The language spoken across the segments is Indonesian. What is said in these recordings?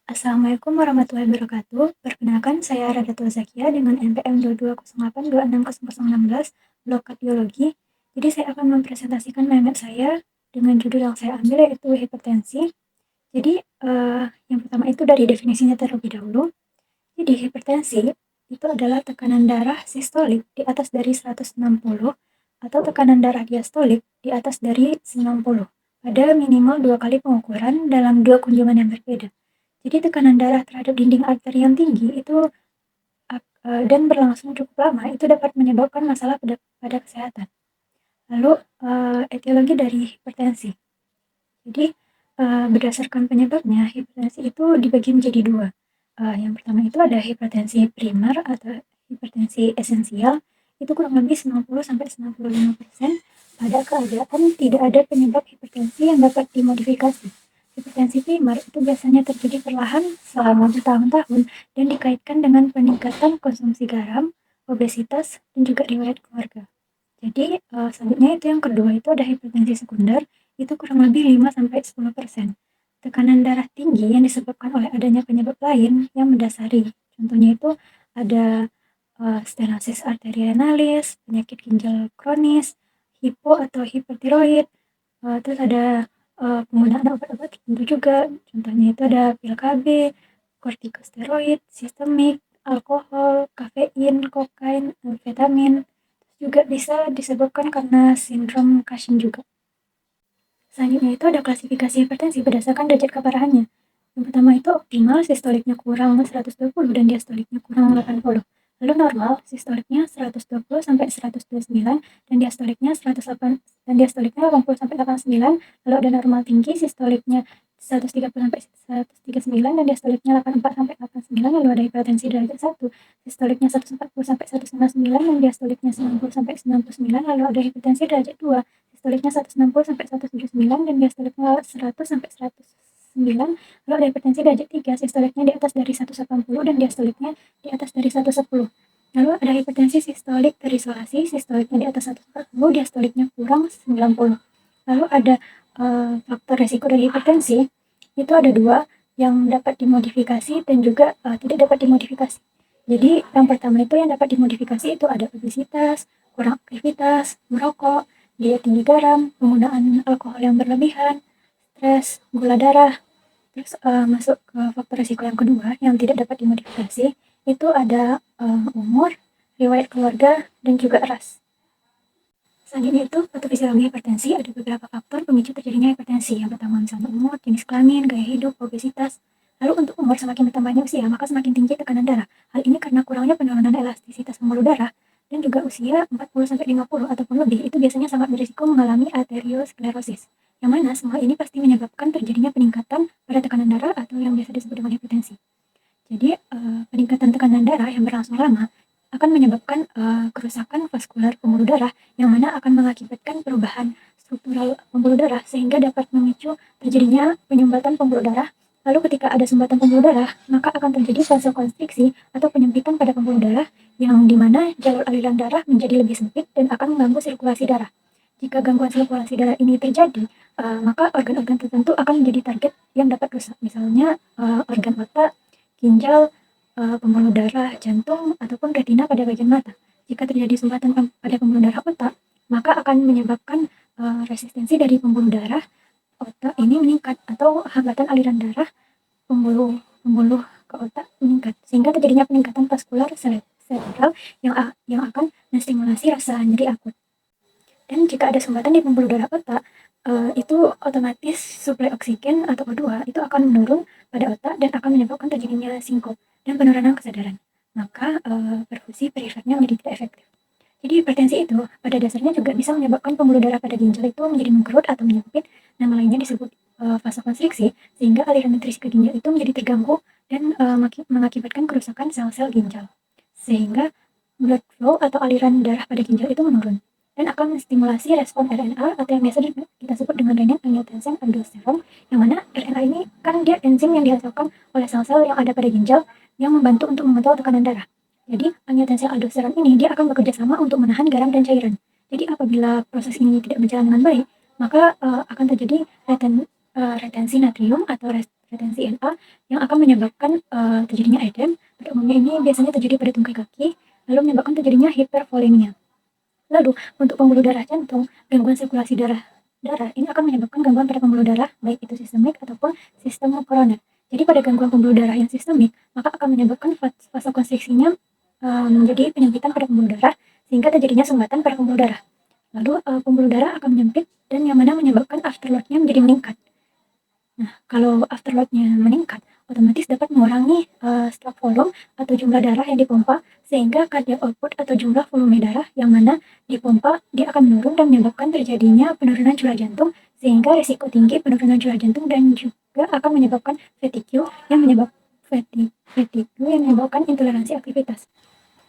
Assalamualaikum warahmatullahi wabarakatuh. Perkenalkan, saya Radatul Zakia dengan NPM 22082616, Blok Kardiologi. Jadi saya akan mempresentasikan meme saya dengan judul yang saya ambil yaitu hipertensi. Jadi yang pertama itu dari definisinya terlebih dahulu. Jadi hipertensi itu adalah tekanan darah sistolik di atas dari 160 atau tekanan darah diastolik di atas dari 90 pada minimal 2 kali pengukuran dalam 2 kunjungan yang berbeda. Jadi tekanan darah terhadap dinding arteri yang tinggi itu dan berlangsung cukup lama itu dapat menyebabkan masalah pada kesehatan. Lalu etiologi dari hipertensi. Jadi berdasarkan penyebabnya, hipertensi itu dibagi menjadi dua. Yang pertama itu ada hipertensi primer atau hipertensi esensial, itu kurang lebih 90-95% pada keadaan tidak ada penyebab hipertensi yang dapat dimodifikasi. Hipertensi primer itu biasanya terjadi perlahan selama bertahun-tahun dan dikaitkan dengan peningkatan konsumsi garam, obesitas, dan juga riwayat keluarga. Jadi selanjutnya itu yang kedua itu ada hipertensi sekunder, itu kurang lebih 5-10%. Tekanan darah tinggi yang disebabkan oleh adanya penyebab lain yang mendasari. Contohnya itu ada stenosis arteriorenalis, penyakit ginjal kronis, hipo atau hipertiroid, terus ada penggunaan obat-obat tertentu juga. Contohnya itu ada pil KB, kortikosteroid, sistemik, alkohol, kafein, kokain, amfetamin. Juga bisa disebabkan karena sindrom Cushing juga. Selanjutnya itu ada klasifikasi hipertensi berdasarkan derajat keparahannya. Yang pertama itu optimal, sistoliknya kurang 120 dan diastoliknya kurang 80. Lalu normal, sistoliknya 120 sampai 129 dan diastoliknya 108 dan diastoliknya 80 sampai 89. Lalu ada normal tinggi, sistoliknya 130 sampai 139 dan diastoliknya 84 sampai 89. Lalu ada hipertensi derajat 1, sistoliknya 140 sampai 199 dan diastoliknya 90 sampai 99. Lalu ada hipertensi derajat 2, sistoliknya 160 sampai 179 dan diastoliknya 100 sampai 109. Lalu ada hipertensi derajat 3, sistoliknya di atas dari 180 dan diastoliknya di atas dari 110. Lalu ada hipertensi sistolik terisolasi, sistoliknya di atas 140, diastoliknya kurang 90. Lalu ada faktor resiko dari hipertensi, itu ada dua, yang dapat dimodifikasi dan juga tidak dapat dimodifikasi. Jadi yang pertama itu yang dapat dimodifikasi itu ada obesitas, kurang aktivitas, merokok, diet tinggi garam, penggunaan alkohol yang berlebihan, stres, gula darah. Terus masuk ke faktor risiko yang kedua yang tidak dapat dimodifikasi itu ada umur, riwayat keluarga, dan juga ras. Selanjutnya itu patofisiologi hipertensi, ada beberapa faktor pemicu terjadinya hipertensi. Yang pertama misalnya umur, jenis kelamin, gaya hidup, obesitas. Lalu untuk umur semakin bertambahnya usia maka semakin tinggi tekanan darah. Hal ini karena kurangnya penurunan elastisitas pembuluh darah dan juga usia 40-50 ataupun lebih itu biasanya sangat berisiko mengalami arteriosklerosis. Yang mana semua ini pasti menyebabkan terjadinya peningkatan pada tekanan darah atau yang biasa disebut dengan hipertensi. Jadi peningkatan tekanan darah yang berlangsung lama akan menyebabkan kerusakan vaskular pembuluh darah yang mana akan mengakibatkan perubahan struktural pembuluh darah sehingga dapat memicu terjadinya penyumbatan pembuluh darah. Lalu ketika ada sumbatan pembuluh darah, maka akan terjadi vasokonstriksi atau penyempitan pada pembuluh darah yang dimana jalur aliran darah menjadi lebih sempit dan akan mengganggu sirkulasi darah. Jika gangguan sirkulasi darah ini terjadi, maka organ-organ tertentu akan menjadi target yang dapat rusak. Misalnya organ otak, ginjal, pembuluh darah jantung, ataupun retina pada bagian mata. Jika terjadi sumbatan pada pembuluh darah otak, maka akan menyebabkan resistensi dari pembuluh darah otak ini meningkat atau hambatan aliran darah pembuluh ke otak meningkat sehingga terjadinya peningkatan vaskular cerebral yang akan menstimulasi rasa nyeri akut. Dan jika ada sumbatan di pembuluh darah otak, itu otomatis suplai oksigen atau O2 itu akan menurun pada otak dan akan menyebabkan terjadinya sinkop dan penurunan kesadaran. Maka perfusi perifernya menjadi tidak efektif. Jadi hipertensi itu pada dasarnya juga bisa menyebabkan pembuluh darah pada ginjal itu menjadi mengkerut atau menyempit. Nama lainnya disebut vasokonstriksi sehingga aliran nutrisi ke ginjal itu menjadi terganggu dan mengakibatkan kerusakan sel-sel ginjal. Sehingga blood flow atau aliran darah pada ginjal itu menurun dan akan menstimulasi respon RNA atau yang biasa kita sebut dengan renin-angiotensin aldosteron, yang mana RNA ini kan dia enzim yang dihasilkan oleh sel-sel yang ada pada ginjal yang membantu untuk mengontrol tekanan darah. Jadi angiotensin aldosteron ini dia akan bekerja sama untuk menahan garam dan cairan. Jadi apabila proses ini tidak berjalan dengan baik, maka akan terjadi retensi natrium atau hipertensi NA yang akan menyebabkan terjadinya edem. Pada umumnya ini biasanya terjadi pada tungkai kaki, lalu menyebabkan terjadinya hipervolemia. Lalu untuk pembuluh darah jantung, gangguan sirkulasi darah ini akan menyebabkan gangguan pada pembuluh darah, baik itu sistemik ataupun sistem koroner. Jadi pada gangguan pembuluh darah yang sistemik, maka akan menyebabkan vasokonstriksinya menjadi penyempitan pada pembuluh darah, sehingga terjadinya sumbatan pada pembuluh darah. Lalu pembuluh darah akan menyempit dan yang mana menyebabkan afterload-nya menjadi meningkat. Nah, kalau afterload-nya meningkat, otomatis dapat mengurangi stroke volume atau jumlah darah yang dipompa, sehingga cardiac output atau jumlah volume darah yang mana dipompa dia akan menurun dan menyebabkan terjadinya penurunan jumlah jantung, sehingga risiko tinggi penurunan jumlah jantung dan juga akan menyebabkan fatigue yang menyebabkan intoleransi aktivitas.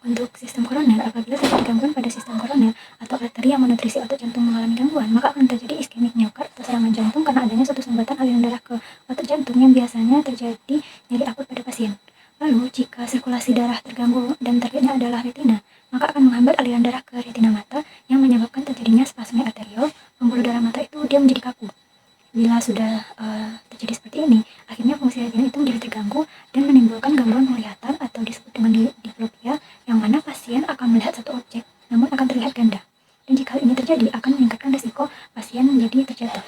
Untuk sistem koroner, apabila terjadi gangguan pada sistem koroner atau arteri yang menutrisi otot jantung mengalami gangguan, maka akan terjadi iskemik miokard atau serangan jantung karena adanya suatu sumbatan aliran darah ke otot jantung yang biasanya terjadi nyeri akut pada pasien. Lalu, jika sirkulasi darah terganggu dan targetnya adalah retina, maka akan menghambat aliran darah ke retina mata yang menyebabkan terjadinya spasme arteriol. Pembuluh darah mata itu dia menjadi kaku. Bila sudah terjadi seperti ini, akhirnya fungsi retina itu menjadi terganggu dan menimbulkan gangguan penglihatan atau disebut dengan diplopia, yang mana pasien akan melihat satu objek namun akan terlihat ganda. Dan jika hal ini terjadi, akan meningkatkan risiko pasien menjadi terjatuh.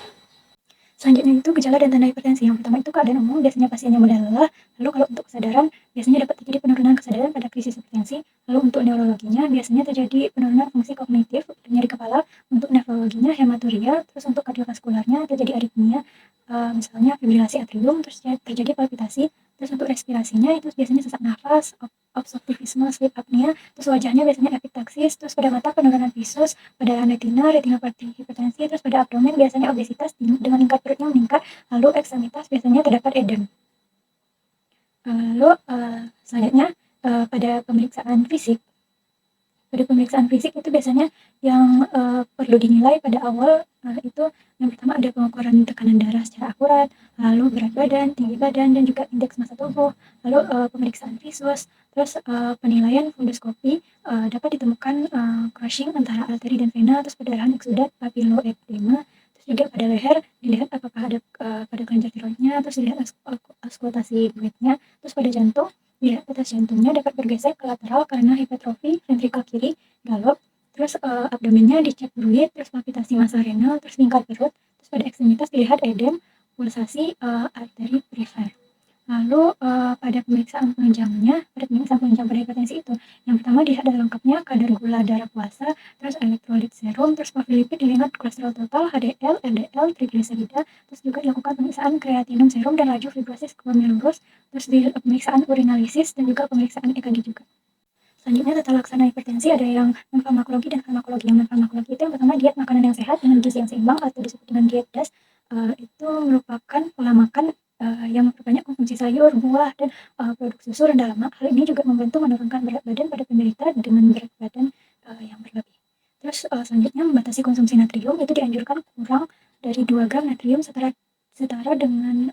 Selanjutnya itu gejala dan tanda hipertensi. Yang pertama itu keadaan umum, biasanya pasiennya mudah lelah. Lalu kalau untuk kesadaran, biasanya dapat terjadi penurunan kesadaran pada krisis hipertensi. Lalu untuk neurologinya, biasanya terjadi penurunan fungsi kognitif, nyeri kepala. Untuk nefrologinya, hematuria. Terus untuk kardiovaskularnya, terjadi aritmia, misalnya fibrilasi atrium, terus terjadi palpitasi. Terus untuk respirasinya, itu biasanya sesak nafas, obstruktivisme, sleep apnea. Terus wajahnya biasanya epitaksis. Terus pada mata penurunan visus, pada retinopati hipertensi. Terus pada abdomen biasanya obesitas dengan tingkat perutnya meningkat. Lalu ekstremitas biasanya terdapat edem. Lalu selanjutnya pada pemeriksaan fisik. Pada pemeriksaan fisik itu biasanya yang perlu dinilai pada awal itu yang pertama ada pengukuran tekanan darah secara akurat, lalu berat badan, tinggi badan, dan juga indeks massa tubuh, lalu pemeriksaan visus, terus penilaian fundoskopi, dapat ditemukan crushing antara arteri dan vena, terus perdarahan eksudat, papiloedema, terus juga pada leher dilihat apakah ada pada kelenjar tiroidnya, terus dilihat auskultasi duetnya, terus pada jantung dilihat batas jantungnya dapat bergeser ke lateral karena hipertrofi ventrikel kiri galop, terus abdomennya dicek bruit, terus palpitasi massa renal, terus lingkar perut, terus pada ekstremitas dilihat edem, pulsasi arteri perifer. Lalu pada pemeriksaan penunjangnya, pada hipertensi itu, yang pertama dilihat ada lengkapnya kadar gula darah puasa, terus elektrolit serum, terus profil lipid dilihat kolesterol total, HDL, LDL, trigliserida, terus juga dilakukan pemeriksaan kreatinum serum dan laju fibrosis glomerulus, terus pemeriksaan urinalisis dan juga pemeriksaan EKG juga. Selanjutnya tata laksana hipertensi ada yang non-farmakologi dan farmakologi. Yang non-farmakologi itu yang pertama diet makanan yang sehat dengan gizi yang seimbang atau disebut dengan diet DAS. Itu merupakan pola makan yang memperbanyak konsumsi sayur, buah, dan produk susu rendah lemak. Hal ini juga membantu menurunkan berat badan pada penderita dengan berat badan yang berlebih. Terus selanjutnya membatasi konsumsi natrium, itu dianjurkan kurang dari 2 gram natrium setara dengan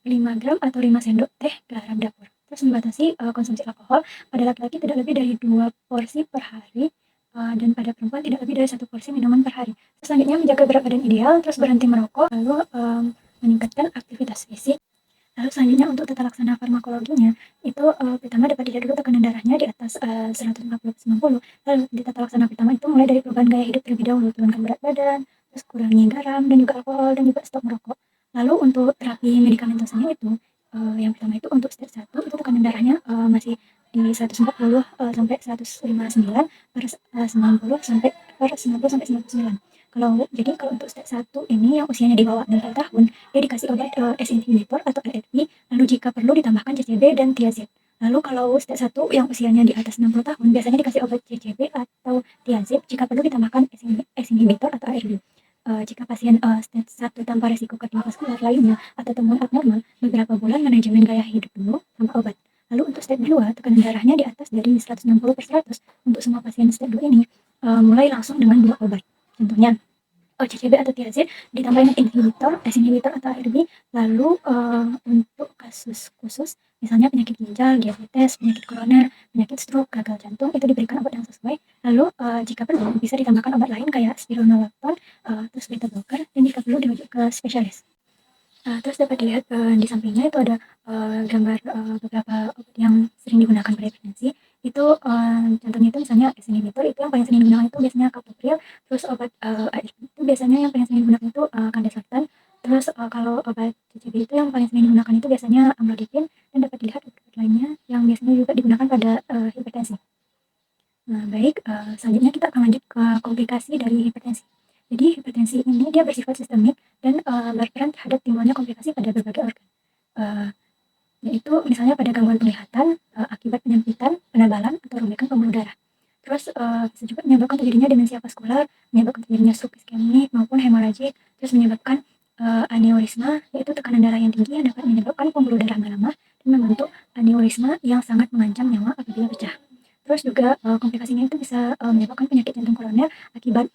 5 gram atau 5 sendok teh garam dapur. Terus membatasi konsumsi alkohol, pada laki-laki tidak lebih dari 2 porsi per hari, dan pada perempuan tidak lebih dari 1 porsi minuman per hari. Terus selanjutnya menjaga berat badan ideal, terus berhenti merokok, lalu meningkatkan aktivitas fisik. Lalu selanjutnya untuk tata laksana farmakologinya, itu pertama dapat dilihat dulu tekanan darahnya di atas 140/90. Lalu di tata laksana pertama itu mulai dari perubahan gaya hidup terlebih dahulu, turunkan berat badan, terus kurangi garam dan juga alkohol, dan juga stop merokok. Lalu untuk terapi medikamentosnya itu, yang pertama itu untuk stage 1 itu tekanan darahnya masih di 140 sampai 159 per 90 sampai 99. Kalau untuk stage 1 ini yang usianya di bawah 60 tahun, dia dikasih obat ACE inhibitor atau ARB, lalu jika perlu ditambahkan CCB dan thiazide. Lalu kalau stage 1 yang usianya di atas 60 tahun, biasanya dikasih obat CCB atau thiazide, jika perlu ditambahkan ACE inhibitor atau ARB. Jika pasien stage 1 tanpa risiko kardiovaskular lainnya atau temuan abnormal, beberapa bulan manajemen gaya hidup dulu tanpa obat. Lalu untuk stage 2, tekanan darahnya di atas dari 160/100. Untuk semua pasien stage 2 ini, mulai langsung dengan 2 obat. Contohnya CCB atau thiazide ditambah inhibitor, ACE inhibitor atau ARB. Lalu untuk kasus khusus, misalnya penyakit ginjal, diabetes, penyakit koroner, penyakit stroke, gagal jantung, itu diberikan obat yang sesuai. Lalu jika perlu bisa ditambahkan obat lain kayak spironolactone, terus beta blocker, dan jika perlu dirujuk ke spesialis. Terus dapat dilihat, di sampingnya itu ada, gambar, beberapa obat yang sering digunakan pada hipertensi. Itu, contohnya itu misalnya inhibitor itu yang paling sering digunakan itu biasanya captopril, terus obat, ARB itu biasanya yang paling sering digunakan itu, candesartan, terus, kalau obat CCB itu yang paling sering digunakan itu biasanya amlodipin, dan dapat dilihat obat lainnya yang biasanya juga digunakan pada, hipertensi. Nah, baik, selanjutnya kita akan lanjut ke komplikasi dari hipertensi. Jadi hipertensi ini dia bersifat sistemik dan, berperan terhadap timbulnya komplikasi pada berbagai organ. Eee, Yaitu misalnya pada gangguan penglihatan, akibat penyempitan, penebalan, atau robekan pembuluh darah. Terus, bisa juga menyebabkan terjadinya demensia vaskular, menyebabkan terjadinya stroke iskemik maupun hemoragik, terus menyebabkan, aneurisma, yaitu tekanan darah yang tinggi yang dapat menyebabkan pembuluh darah melemah dan membentuk aneurisma yang sangat mengancam nyawa apabila pecah. Terus juga, komplikasinya itu bisa, menyebabkan penyakit jantung koroner akibat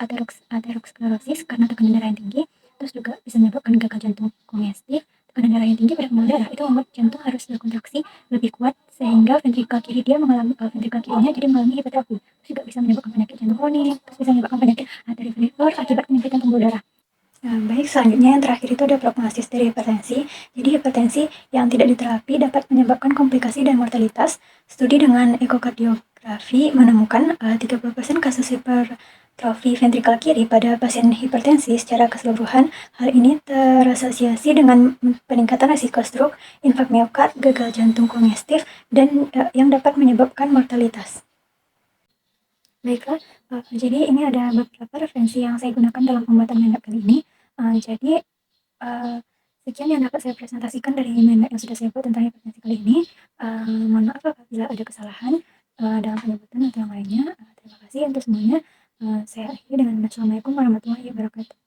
aterosklerosis karena tekanan darah yang tinggi, terus juga bisa menyebabkan gagal jantung kongestif. Tekanan darah yang tinggi pada pembuluh darah itu membuat jantung harus berkontraksi lebih kuat sehingga ventrikel kiri dia mengalami ventrikel kirinya jadi mengalami hipertrofi. Terus juga bisa menyebabkan penyakit jantung kronik, terus bisa menyebabkan penyakit arteri venator akibat penyempitan pembuluh darah. Nah, baik, selanjutnya yang terakhir itu ada prognosis dari hipertensi. Jadi hipertensi yang tidak diterapi dapat menyebabkan komplikasi dan mortalitas. Studi dengan ekokardiografi menemukan 30% kasus hipertrofi ventrikel kiri pada pasien hipertensi secara keseluruhan. Hal ini terasosiasi dengan peningkatan risiko stroke, infark miokard, gagal jantung kongestif, dan yang dapat menyebabkan mortalitas. Baiklah, jadi ini ada beberapa referensi yang saya gunakan dalam pembuatan mind map kali ini. Jadi, sekian yang dapat saya presentasikan dari mind map yang sudah saya buat tentang hipertensi kali ini. Mohon maaf apabila ada kesalahan, dalam penyebutan atau yang lainnya. Terima kasih untuk semuanya. Saya akhiri dengan Assalamualaikum warahmatullahi wabarakatuh.